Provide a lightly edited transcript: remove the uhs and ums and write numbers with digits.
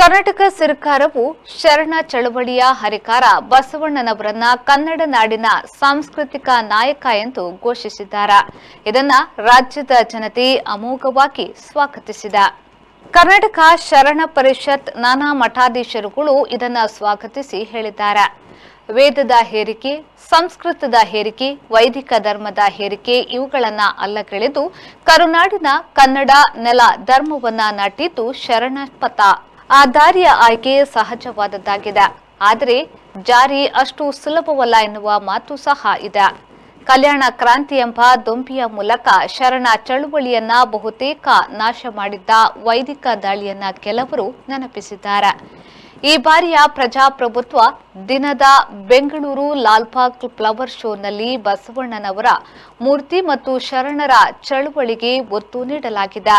ಕರ್ನಾಟಕ ಸರ್ಕಾರವು ಶರಣ ಚಳವಳಿಯ ಹರಿಕಾರ ಬಸವಣ್ಣನವರನ್ನ ಕನ್ನಡ ನಾಡಿನ ಸಾಂಸ್ಕೃತಿಕ ನಾಯಕ ಎಂದು ಘೋಷಿಸಿದ್ದಾರೆ. ಇದನ್ನ ರಾಜ್ಯದ ಜನತೆ ಅಮೋಘವಾಗಿ ಸ್ವಾಗತಿಸಿದೆ. ಕರ್ನಾಟಕ ಶರಣ ಪರಿಷತ್ ನಾನಾ ಮಠಾಧೀಶರುಗಳು ಇದನ್ನ ಸ್ವಾಗತಿಸಿ ಹೇಳಿದ್ದಾರೆ. ವೇದದ ಹೇರಿಕೆ, ಸಂಸ್ಕೃತದ ಹೇರಿಕೆ, ವೈದಿಕ ಧರ್ಮದ ಹೇರಿಕೆ ಇವುಗಳನ್ನ ಅಲ್ಲಗೆಳೆದು ಕರುನಾಡಿನ ಕನ್ನಡ ನೆಲ ಧರ್ಮವನ್ನ ನಾಟಿದ್ದು ಶರಣ ಪಥ. ಆ ದಾರಿಯ ಆಯ್ಕೆ ಸಹಜವಾದದ್ದಾಗಿದೆ. ಆದರೆ ಜಾರಿ ಅಷ್ಟು ಸುಲಭವಲ್ಲ ಎನ್ನುವ ಮಾತು ಸಹ ಇದೆ. ಕಲ್ಯಾಣ ಕ್ರಾಂತಿ ಎಂಬ ದೊಂಬಿಯ ಮೂಲಕ ಶರಣ ಚಳುವಳಿಯನ್ನ ಬಹುತೇಕ ನಾಶ ಮಾಡಿದ್ದ ವೈದಿಕ ದಾಳಿಯನ್ನ ಕೆಲವರು ನೆನಪಿಸಿದ್ದಾರೆ. ಈ ಬಾರಿಯ ಪ್ರಜಾಪ್ರಭುತ್ವ ದಿನದ ಬೆಂಗಳೂರು ಲಾಲ್ಬಾಗ್ ಫ್ಲವರ್ ಶೋನಲ್ಲಿ ಬಸವಣ್ಣನವರ ಮೂರ್ತಿ ಮತ್ತು ಶರಣರ ಚಳುವಳಿಗೆ ಒತ್ತು ನೀಡಲಾಗಿದೆ.